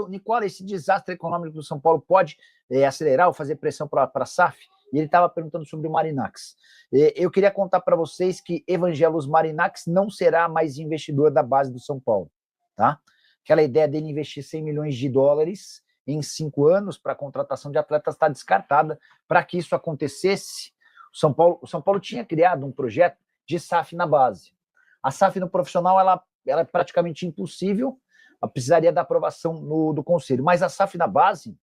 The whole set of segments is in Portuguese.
Nicola, esse desastre econômico do São Paulo pode acelerar ou fazer pressão para a SAF? E ele estava perguntando sobre o Marinax. Eu queria contar para vocês que Evangelos Marinax não será mais investidor da base do São Paulo. Tá? Aquela ideia dele investir 100 milhões de dólares em 5 anos para a contratação de atletas está descartada. Para que isso acontecesse, o São Paulo tinha criado um projeto de SAF na base. A SAF no profissional ela é praticamente impossível, precisaria da aprovação do conselho. Mas a SAF na base,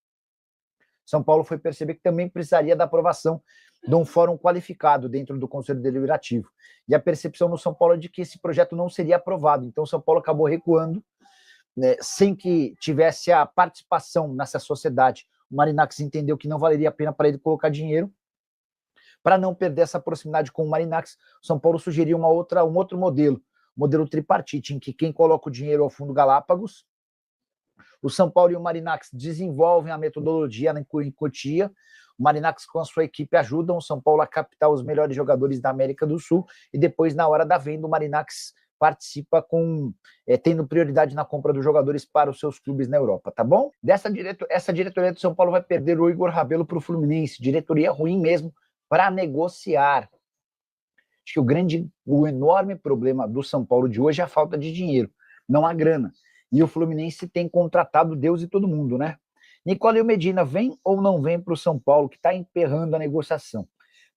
São Paulo foi perceber que também precisaria da aprovação de um fórum qualificado dentro do Conselho Deliberativo. E a percepção no São Paulo é de que esse projeto não seria aprovado. Então, São Paulo acabou recuando, né, sem que tivesse a participação nessa sociedade. O Marinax entendeu que não valeria a pena para ele colocar dinheiro. Para não perder essa proximidade com o Marinax, São Paulo sugeriu um outro modelo tripartite, em que quem coloca o dinheiro é o Fundo Galápagos, o São Paulo e o Marinax desenvolvem a metodologia em Cotia, o Marinax com a sua equipe ajudam o São Paulo a captar os melhores jogadores da América do Sul e depois, na hora da venda, o Marinax participa tendo prioridade na compra dos jogadores para os seus clubes na Europa, tá bom? Essa diretoria do São Paulo vai perder o Igor Rabelo para o Fluminense, diretoria ruim mesmo para negociar. Acho que o enorme problema do São Paulo de hoje é a falta de dinheiro, não há grana. E o Fluminense tem contratado Deus e todo mundo, né? Nicola e o Medina, vem ou não vem para o São Paulo, que está emperrando a negociação?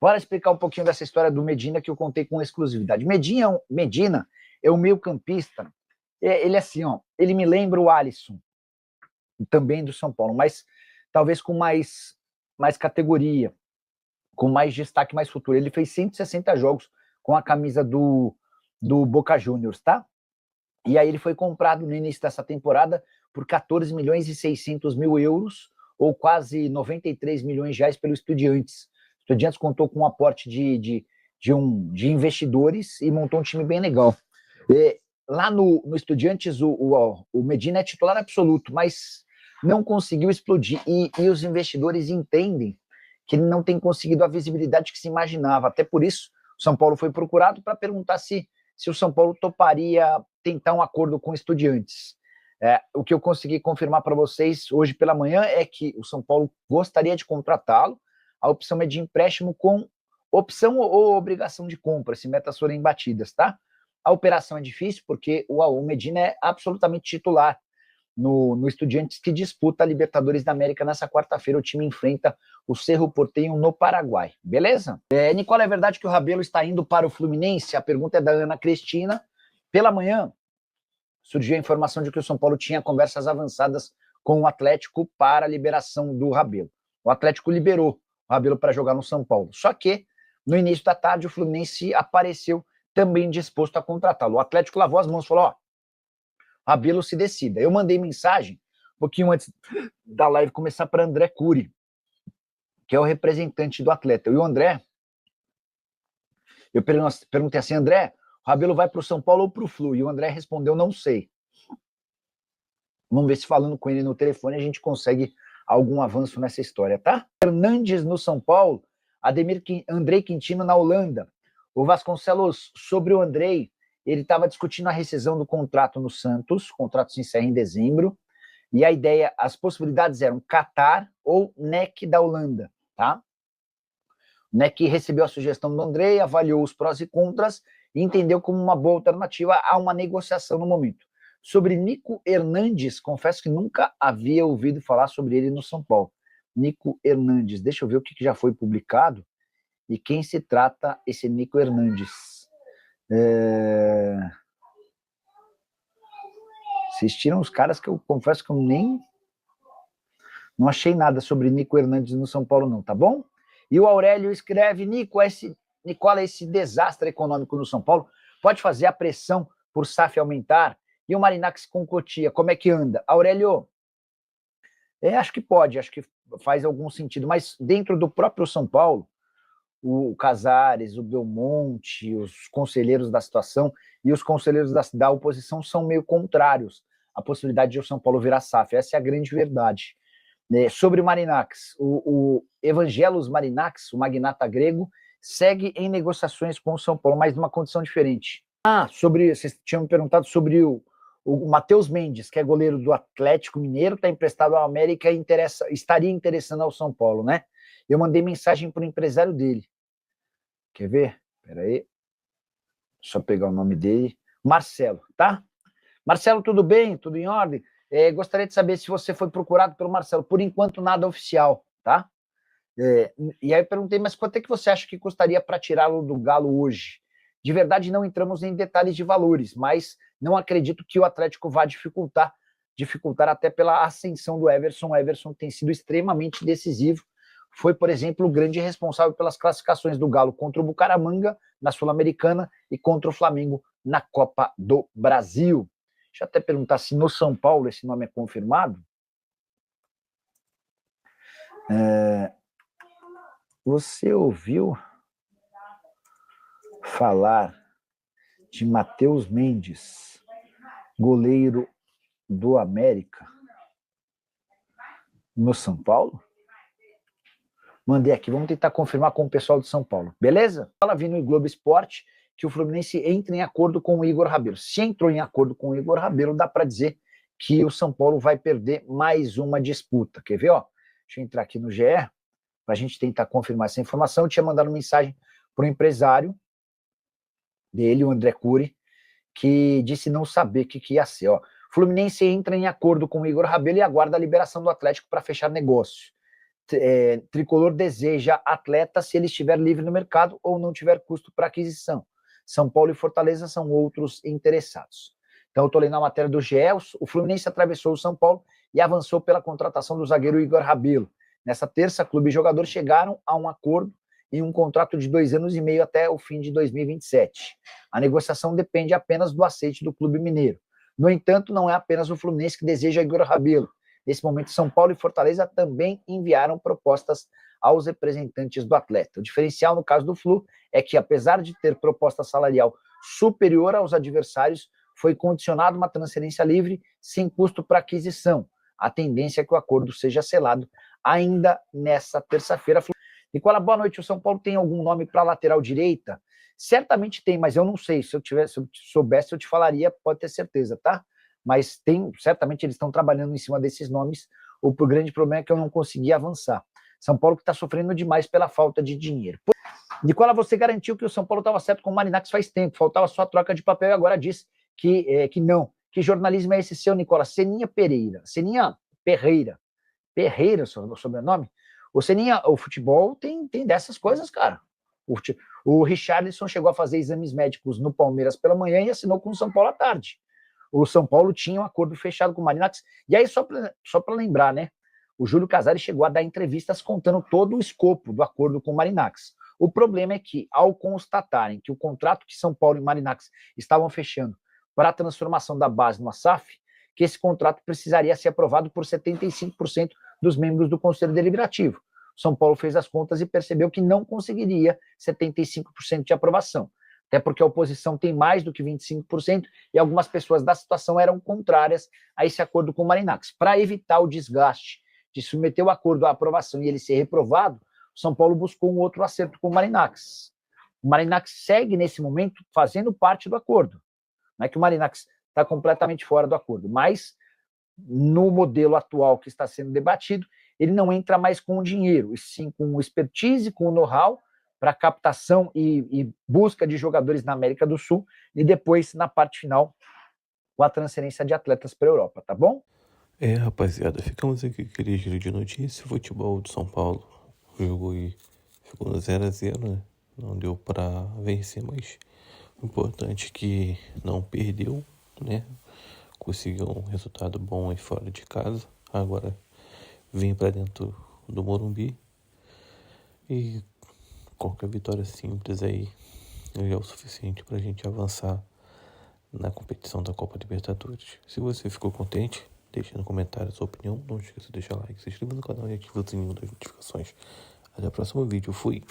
Bora explicar um pouquinho dessa história do Medina que eu contei com exclusividade. Medina é o meio-campista. Ele é assim, ó, ele me lembra o Alisson, também do São Paulo, mas talvez com mais categoria, com mais destaque, mais futuro. Ele fez 160 jogos com a camisa do Boca Juniors, tá? E aí ele foi comprado no início dessa temporada por 14 milhões e 600 mil euros, ou quase 93 milhões de reais pelo Estudiantes. O Estudiantes contou com um aporte de investidores e montou um time bem legal. Lá no Estudiantes, o Medina é titular absoluto, mas não conseguiu explodir. E os investidores entendem que ele não tem conseguido a visibilidade que se imaginava. Até por isso, o São Paulo foi procurado para perguntar se o São Paulo toparia tentar um acordo com Estudiantes. O que eu consegui confirmar para vocês hoje pela manhã é que o São Paulo gostaria de contratá-lo. A opção é de empréstimo com opção ou obrigação de compra, se metas forem batidas, tá? A operação é difícil porque o Medina é absolutamente titular no Estudiantes, que disputa a Libertadores da América nessa quarta-feira. O time enfrenta o Cerro Porteño no Paraguai, beleza? Nicola, é verdade que o Rabelo está indo para o Fluminense? A pergunta é da Ana Cristina. Pela manhã, surgiu a informação de que o São Paulo tinha conversas avançadas com o Atlético para a liberação do Rabelo. O Atlético liberou o Rabelo para jogar no São Paulo. Só que, no início da tarde, o Fluminense apareceu também disposto a contratá-lo. O Atlético lavou as mãos e falou, Rabelo se decida. Eu mandei mensagem um pouquinho antes da live começar para André Cury, que é o representante do atleta. E o André, eu perguntei assim, André, o Rabelo vai para o São Paulo ou para o Flu? E o André respondeu, não sei. Vamos ver se falando com ele no telefone a gente consegue algum avanço nessa história, tá? Hernandes no São Paulo, Andrei Quintino na Holanda. O Vasconcelos, sobre o Andrei, ele estava discutindo a rescisão do contrato no Santos, o contrato se encerra em dezembro, e a ideia, as possibilidades eram Qatar ou NEC da Holanda, tá? O NEC recebeu a sugestão do Andrei, avaliou os prós e contras e entendeu como uma boa alternativa a uma negociação no momento. Sobre Nico Hernandes, confesso que nunca havia ouvido falar sobre ele no São Paulo. Nico Hernandes, deixa eu ver o que já foi publicado e quem se trata esse Nico Hernandes. Assistiram os caras que eu confesso que eu nem não achei nada sobre Nico Hernandes no São Paulo não, tá bom? E o Aurélio escreve, Nicola, esse desastre econômico no São Paulo pode fazer a pressão por SAF aumentar? E o Marinax com Cotia, como é que anda? Aurélio, acho que pode, acho que faz algum sentido, mas dentro do próprio São Paulo, o Casares, o Belmonte, os conselheiros da situação e os conselheiros da oposição são meio contrários à possibilidade de o São Paulo virar SAF. Essa é a grande verdade. Sobre o Marinax, o Evangelos Marinax, o magnata grego, segue em negociações com o São Paulo, mas numa condição diferente. Vocês tinham me perguntado sobre o O Matheus Mendes, que é goleiro do Atlético Mineiro, está emprestado ao América e estaria interessando ao São Paulo, né? Eu mandei mensagem para o empresário dele. Quer ver? Espera aí. Só pegar o nome dele. Marcelo, tá? Marcelo, tudo bem? Tudo em ordem? Gostaria de saber se você foi procurado pelo Marcelo. Por enquanto, nada oficial, tá? E aí eu perguntei, mas quanto é que você acha que custaria para tirá-lo do Galo hoje? De verdade, não entramos em detalhes de valores, mas não acredito que o Atlético vá dificultar até pela ascensão do Everson. O Everson tem sido extremamente decisivo. Foi, por exemplo, o grande responsável pelas classificações do Galo contra o Bucaramanga na Sul-Americana e contra o Flamengo na Copa do Brasil. Deixa eu até perguntar se no São Paulo esse nome é confirmado. Você ouviu falar de Matheus Mendes, goleiro do América, no São Paulo? Mandei aqui, vamos tentar confirmar com o pessoal de São Paulo, beleza? Fala vindo no Globo Esporte que o Fluminense entra em acordo com o Igor Rabelo. Se entrou em acordo com o Igor Rabelo, dá para dizer que o São Paulo vai perder mais uma disputa. Quer ver? Ó? Deixa eu entrar aqui no GE, para a gente tentar confirmar essa informação. Eu tinha mandado mensagem para o empresário dele, o André Cury, que disse não saber o que ia ser. Ó. Fluminense entra em acordo com o Igor Rabelo e aguarda a liberação do Atlético para fechar negócio. Tricolor deseja atleta se ele estiver livre no mercado ou não tiver custo para aquisição. São Paulo e Fortaleza são outros interessados. Então eu estou lendo a matéria do GE, o Fluminense atravessou o São Paulo e avançou pela contratação do zagueiro Igor Rabelo. Nessa terça, clube e jogador chegaram a um acordo em um contrato de 2 anos e meio até o fim de 2027. A negociação depende apenas do aceite do clube mineiro. No entanto, não é apenas o Fluminense que deseja Igor Rabelo. Nesse momento, São Paulo e Fortaleza também enviaram propostas aos representantes do atleta. O diferencial no caso do Flu é que, apesar de ter proposta salarial superior aos adversários, foi condicionado uma transferência livre sem custo para aquisição. A tendência é que o acordo seja selado ainda nessa terça-feira. Nicola, boa noite. O São Paulo tem algum nome para lateral direita? Certamente tem, mas eu não sei. Se eu soubesse, eu te falaria, pode ter certeza, tá? Mas certamente eles estão trabalhando em cima desses nomes. O grande problema é que eu não consegui avançar. São Paulo que está sofrendo demais pela falta de dinheiro. Nicola, você garantiu que o São Paulo estava certo com o Marinax faz tempo, faltava só a troca de papel e agora diz que não. Que jornalismo é esse seu, Nicola? Seninha Pereira. Seninha Perreira. Perreira, o sobrenome? O Seninha, o futebol tem dessas coisas, cara. O Richarlison chegou a fazer exames médicos no Palmeiras pela manhã e assinou com o São Paulo à tarde. O São Paulo tinha um acordo fechado com o Marinax. E aí, só para lembrar, né? O Júlio Casares chegou a dar entrevistas contando todo o escopo do acordo com o Marinax. O problema é que, ao constatarem que o contrato que São Paulo e Marinax estavam fechando para a transformação da base no SAF, que esse contrato precisaria ser aprovado por 75% dos membros do Conselho Deliberativo. São Paulo fez as contas e percebeu que não conseguiria 75% de aprovação. Até porque a oposição tem mais do que 25% e algumas pessoas da situação eram contrárias a esse acordo com o Marinax. Para evitar o desgaste de submeter o acordo à aprovação e ele ser reprovado, o São Paulo buscou um outro acerto com o Marinax. O Marinax segue, nesse momento, fazendo parte do acordo. Não é que o Marinax está completamente fora do acordo, mas no modelo atual que está sendo debatido, ele não entra mais com o dinheiro, e sim com o expertise, com o know-how, para captação e busca de jogadores na América do Sul, e depois, na parte final, com a transferência de atletas para a Europa, tá bom? Rapaziada, ficamos aqui com aquele giro de notícias. Futebol de São Paulo, o jogo aí ficou no 0-0, né? Não deu para vencer, mas o importante é que não perdeu, né? Conseguiu um resultado bom aí fora de casa. Agora vem para dentro do Morumbi e qualquer vitória simples aí já é o suficiente para a gente avançar na competição da Copa Libertadores. Se você ficou contente, deixe no comentário a sua opinião. Não esqueça de deixar like, se inscreva no canal e ative o sininho das notificações. Até o próximo vídeo. Fui!